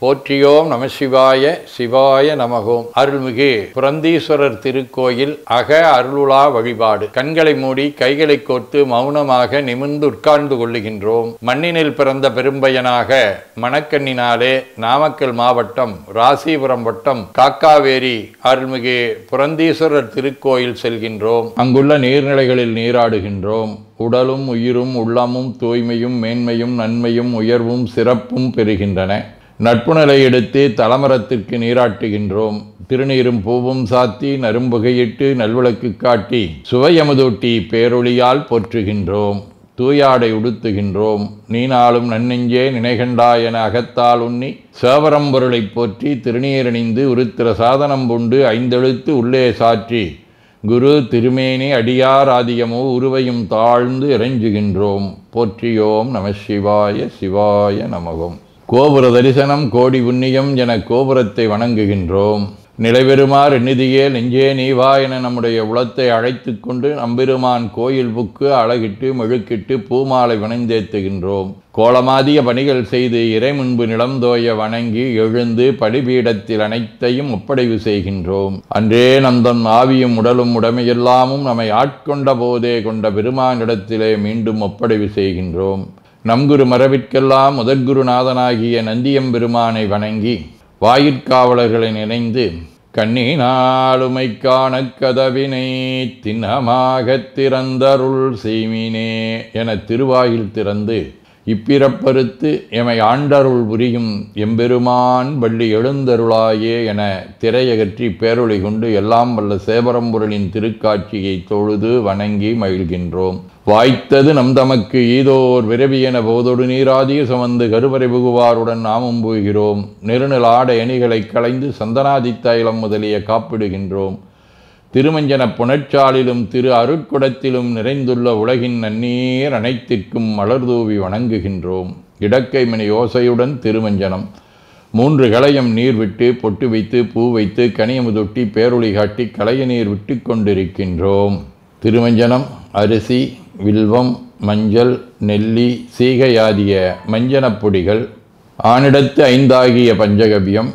போற்றியோம் நம சிவாய சிவாய நமகோம். அருள்மிகு புரந்தீஸ்வரர் திருக்கோயில் அக அருளுலா வழிபாடு. கண்களை மூடி கைகளை கோர்த்து மௌனமாக நிமிர்ந்து உட்கார்ந்து கொள்ளுகின்றோம். மண்ணினில் பிறந்த பெரும்பயனாக மணக்கண்ணினாலே நாமக்கல் மாவட்டம் ராசிபுரம் வட்டம் காக்காவேரி அருள்மிகு புரந்தீஸ்வரர் திருக்கோயில் செல்கின்றோம். அங்குள்ள நீர்நிலைகளில் நீராடுகின்றோம். உடலும் உயிரும் உள்ளமும் தூய்மையும் மேன்மையும் நன்மையும் உயர்வும் சிறப்பும் பெறுகின்றன. நட்பு நிலை எடுத்து தலமரத்திற்கு நீராட்டுகின்றோம். திருநீரும் பூவும் சாத்தி நரும்புகையிட்டு நல்விளக்கு காட்டி சுவையமுதூட்டி பேரொளியால் போற்றுகின்றோம். தூயாடை உடுத்துகின்றோம். நீனாலும் நன்னெஞ்சே நினைகண்டா என அகத்தால் உண்ணி சேவரம்பொருளை போற்றி திருநீரணிந்து உருத்திர சாதனம் புண்டு ஐந்தெழுத்து உள்ளே சாற்றி குரு திருமேனி அடியார் ஆதியமோ உருவையும் தாழ்ந்து இறைஞ்சுகின்றோம். போற்றியோம் நம சிவாய சிவாய நமகம். கோபுர தரிசனம் கோடி புண்ணியம் என கோபுரத்தை வணங்குகின்றோம். நிலைபெறுமாறு நிதியே நெஞ்சே நீவா என நம்முடைய உளத்தை அழைத்து கொண்டு நம்பெருமான் கோயில் புக்கு அழகிட்டு மெழுக்கிட்டு பூமாலை வணந்தேத்துகின்றோம். கோலமாதிய பணிகள் செய்து இறை முன்பு நிலந்தோய வணங்கி எழுந்து படிபீடத்தில் அனைத்தையும் ஒப்படைவு செய்கின்றோம். அன்றே நந்தன் ஆவியும் உடலும் உடமையெல்லாமும் நம்மை ஆட்கொண்ட போதே கொண்ட பெருமானிடத்திலே மீண்டும் ஒப்படைவு செய்கின்றோம். நம்குரு மரபிற்கெல்லாம் முதற்குருநாதனாகிய நந்தியம்பெருமானை வணங்கி வாயிற்காவலர்களை நினைந்து கண்ணினாலுமை காண கதவினை திண்ணமாகத் திறந்தருள் செய்மினே என திருவாயில் திறந்து இப்பிறப்பறுத்து எமை ஆண்டருள் புரியும் எம்பெருமான் வள்ளி எழுந்தருளாயே என திரையகற்றி பேரொளி கொண்டு எல்லாம் வல்ல சேவரம்பொருளின் திருக்காட்சியை தொழுது வணங்கி மகிழ்கின்றோம். வாய்த்தது நம் தமக்கு ஈதோர் விரவியென போதொடு நீராதிய சுமந்து கருவறை புகுவாருடன் நாமும் போகிறோம். நெருநில ஆடை அணிகளை களைந்து சந்தனாதித்தைலம் முதலிய காப்பிடுகின்றோம். திருமஞ்சன புனச்சாலிலும் திரு அருட்குடத்திலும் நிறைந்துள்ள உலகின் நன்னீர் அனைத்திற்கும் மலர்தூவி வணங்குகின்றோம். இடக்கை மணி ஓசையுடன் திருமஞ்சனம் 3 களையம் நீர் விட்டு பொட்டு வைத்து பூ வைத்து கனியமுதொட்டி பேரொளி காட்டி களைய நீர் விட்டு கொண்டிருக்கின்றோம். திருமஞ்சனம் அரிசி வில்வம் மஞ்சள் நெல்லி சீகையாதிய மஞ்சனப் பொடிகள் ஆனிடத்து 5 ஆகிய பஞ்சகவ்யம்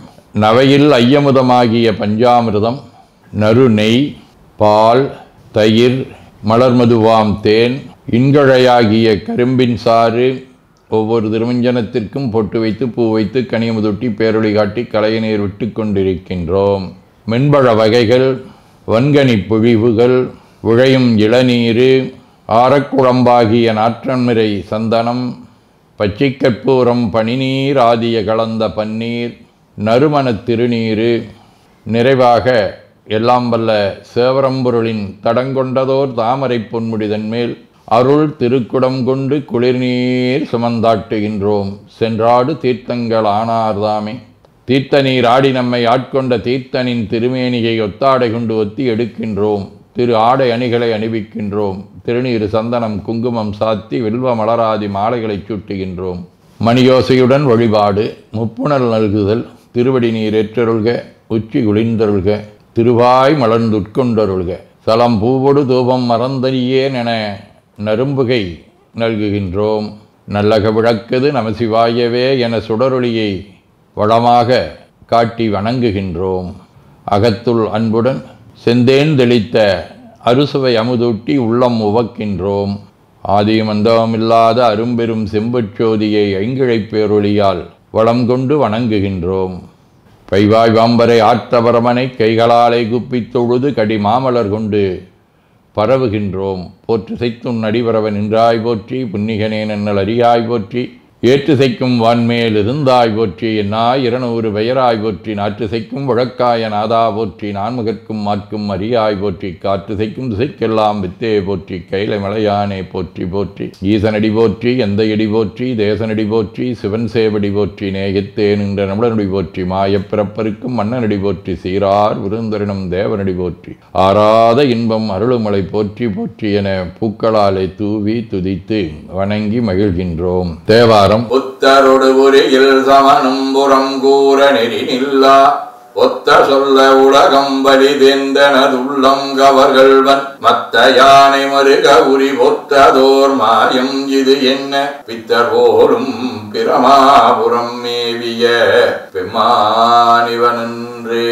நவையில் ஐயமுதமாகிய பஞ்சாமிர்தம் நறு நெய் பால் தயிர் மலர்மதுவாம் தேன் இன்கழையாகிய கரும்பின் சாறு ஒவ்வொரு திருமஞ்சனத்திற்கும் பொட்டு வைத்து பூ வைத்து கனியமுதொட்டி பேரொளி காட்டி களைய நீர் விட்டு கொண்டிருக்கின்றோம். மென்பழ வகைகள் வன்கனி பொழிவுகள் உழையும் இளநீர் ஆரக்குழம்பாகிய நாற்றன்மிரை சந்தனம் பச்சைக்கற்பூரம் பனிநீர் ஆதிய கலந்த பன்னீர் நறுமணத் திருநீர் நிறைவாக எல்லாம் வல்ல சேவரம்பொருளின் தடங்கொண்டதோர் தாமரை பொன்முடிதன் மேல் அருள் திருக்குடம் கொண்டு குளிர்நீர் சுமந்தாட்டுகின்றோம். சென்றாடு தீர்த்தங்கள் ஆனார்தாமே தீர்த்த நீர் ஆடி நம்மை ஆட்கொண்ட தீர்த்தனின் திருமேனியை ஒத்தாடை கொண்டு ஒத்தி எடுக்கின்றோம். திரு ஆடை அணிகளை அணிவிக்கின்றோம். திருநீர் சந்தனம் குங்குமம் சாத்தி வில்வ மலராதி மாலைகளை சூட்டுகின்றோம். மணியோசையுடன் வழிபாடு. முப்புணல் நல்குதல். திருவடி நீர் ஏற்றருள்க உச்சி குளிர்ந்தருள்க திருவாய் மலர்ந்துட்கொண்டருள்க சலம் பூவொடு தூபம் மறந்தறியேன் என நரும்புகை நல்குகின்றோம். நல்லக விளக்குது நமசிவாயவே என சுடரொளியை வளமாக காட்டி வணங்குகின்றோம். அகத்துள் அன்புடன் செந்தேன் தெளித்த அறுசுவை அமுதூட்டி உள்ளம் உவக்கின்றோம். ஆதியும் அந்தமில்லாத அரும்பெரும் செம்பச்சோதியை ஐங்கிழைப் பேரொளியால் வளம் கொண்டு வணங்குகின்றோம். பைவாய் வாம்பரை ஆற்றபரமனை கைகளாலை குப்பித் தொழுது கடி மாமலர் கொண்டு பரவுகின்றோம். போற்று செய்தும் நடிபரவ நின்றாய் போற்றி புன்னிகனே நன்னல் அறியாய் போற்றி ஏற்று செய்க்கும் வான்மேல் இருந்தாய் போற்றி என்னாய் 200 பெயராய் போற்றி நாற்று செய்க்கும் வழக்காய நாதா போற்றி நான்முகற்கும் மாற்கும் அறியாய் போற்றி காற்று செய்க்கும் திசைக்கெல்லாம் வித்தே போற்றி கைலை மலையானே போற்றி போற்றி ஈசனடி போற்றி எந்த எடி போற்றி தேசனடி போற்றி சிவன் சேவடி போற்றி நேயத்தே நின்ற நம்மளனடி போற்றி மாயப்பிறப்பருக்கும் மன்னனடி போற்றி சீரார் விருந்தரினம் தேவனடி போற்றி ஆராத இன்பம் அருளுமலை போற்றி போற்றி என பூக்களாலை தூவி துதித்து வணங்கி மகிழ்கின்றோம். தேவாரம் புத்தரொடு புரியில் சமனும் புறம் கூற நெறி நில்லா ஒத்த சொல்ல உலகம் வலிதெந்தனதுள்ளம் கவர்கள்வன் மத்த யானை மருக உரி ஒத்ததோர் மாயம் இது என்ன பித்தர் போலும் பிரமாபுரம் மேவிய பெம்மானிவனன்றே.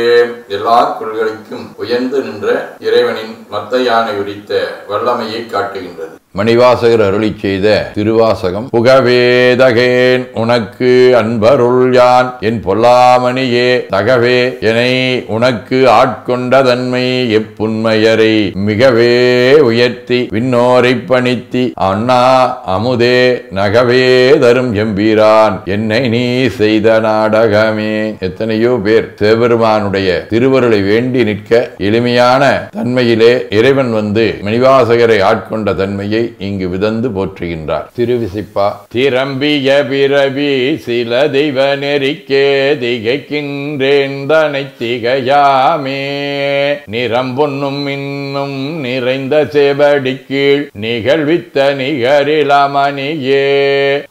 எல்லா குரல்களுக்கும் உயர்ந்து நின்ற இறைவனின் மத்த யானை உரித்த வல்லமையை காட்டுகின்றது. மணிவாசகர் அருளி செய்த திருவாசகம். புகவேதகேன் உனக்கு அன்பருள் யான் என் பொல்லாமணியே தகவே எனை உனக்கு ஆட்கொண்ட தன்மை எப்புண்மையரை மிகவே உயர்த்தி விண்ணோரை பணித்தி அண்ணா அமுதே நகவே தரும் எம்பீரான் என்னை நீ செய்த நாடகமே. எத்தனையோ பேர் சிவபெருமானுடைய திருவருளை வேண்டி நிற்க எளிமையான தன்மையிலே இறைவன் வந்து மணிவாசகரை ஆட்கொண்ட தன்மையை இங்கு விதந்து போற்றுகின்றார். திருவிசிப்பா. திரம்பிய பிறவி சில தெய்வ நெறிக்கே திகைக்கின்றேன் தனை திகையாமே நிறம்பொன்னும் இன்னும் நிறைந்த சேவடி கீழ் நிகழ்வித்த நிகரிலமணியே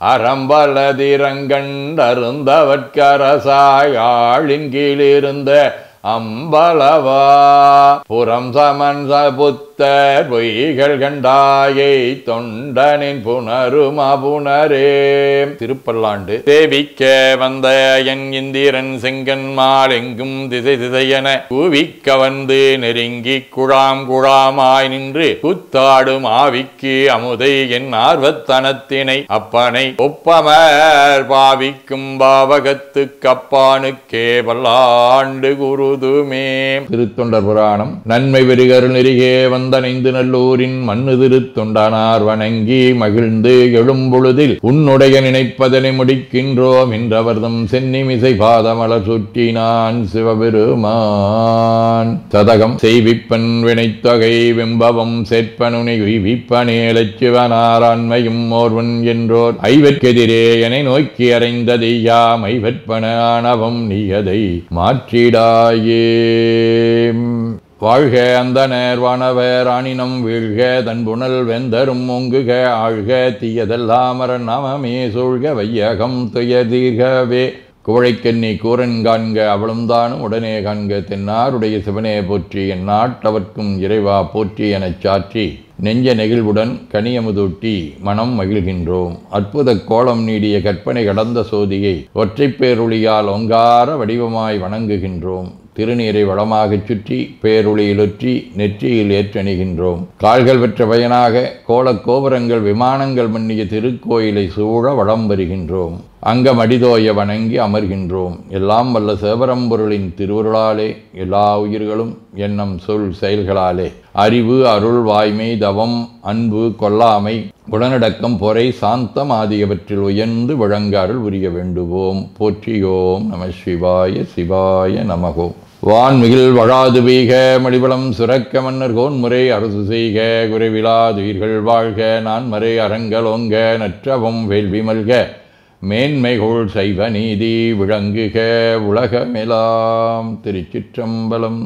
அறம்பலதிரங்கண்டருந்தவற்கரசாய் ஆளின் கீழிருந்த அம்பலவா புறம் சமன் புத்த பொய்கள் கண்டாயை தொண்டனின் புனருமா புனரே. திருப்பல்லாண்டு. தேவிக்க வந்த என் இந்திரன் செங்கன்மால் எங்கும் திசை திசையென கூவிக்க வந்து நெருங்கி குழாம் குழாமாய் நின்று குத்தாடும் ஆவிக்கு அமுதை என் ஆர்வத்தனத்தினை அப்பனை ஒப்பமர் பாவிக்கும் பாவகத்து கப்பானுக்கே பல்லாண்டு குரு. திருத்தொண்டர் புராணம். நன்மை பெருகருள் நெறிகே வந்தனைந்து நல்லூரின் மண்ணு திருத்தொண்டனார் வணங்கி மகிழ்ந்து எழும்பொழுதில் உன்னுடைய நினைப்பதனை முடிக்கின்றோம் என்றவர்தம் சென்னிமிசை பாதமலர் சுற்றினான் சிவபெருமான். சதகம். செய்விப்பன் வினைத்தொகை வெம்பவம் சேர்ப்பனுனை உய்விப்பனேலச் சிவனாரான்மையும் ஓர்வன் என்றோர் ஐவர்க்கெதிரே என நோக்கி அறைந்ததையா மைவற்பன ஆணவம் நீயதை மாற்றிடாய். வாழ்க அந்தனர் வானவர் ஆணினம் வீழ்க தன்புணல் வெந்தரும் ஒங்குக ஆழ்க தீயதெல்லாம் நாமமே சூழ்க வையகம் துயதீர்கவே. குவழைக்கண்ணி கூரன் காண்க அவளும் தானும் உடனே காண்க தென்னாருடைய சிவனே போற்றி என் நாட்டவர்க்கும் இறைவா போற்றி எனச் சாற்றி நெஞ்ச நெகிழ்வுடன் கனியமுதூட்டி மனம் மகிழ்கின்றோம். அற்புத கோலம் நீடிய கற்பனை கடந்த சோதியை ஒற்றைப் பேருளியால் ஒங்கார வடிவமாய் வணங்குகின்றோம். திருநீரை வளமாகச் சுற்றி பேருளியிலொற்றி நெற்றியில் ஏற்றணிகின்றோம். கால்கள் பெற்ற பயனாக கோலக்கோபுரங்கள் விமானங்கள் மன்னிய திருக்கோயிலை சூழ வளம் வருகின்றோம். அங்கம் அடிதோய வணங்கி அமர்கின்றோம். எல்லாம் வல்ல சிவபரம்பொருளின் திருவருளாலே எல்லா உயிர்களும் எண்ணம் சொல் செயல்களாலே அறிவு அருள் வாய்மை தவம் அன்பு கொல்லாமை குணநடக்கம் பொறை சாந்தம் ஆகியவற்றில் உயர்ந்து வழங்க அருள் புரிய வேண்டுவோம். போற்றியோம் நம சிவாய சிவாய நமகோம். வான்மிகில் வழாது பெய்க மடிவளம் சுரக்க மன்னர் கோன்முறை அரசு செய்க குறைவிலாதுயிர்கள் வாழ்க நான்மறை அறங்கலோங்க நற்றவம் வேள்வி மல்க மேன்மைகோள் சைவ நீதி விளங்குக உலகமெலாம். திருச்சிற்றம்பலம்.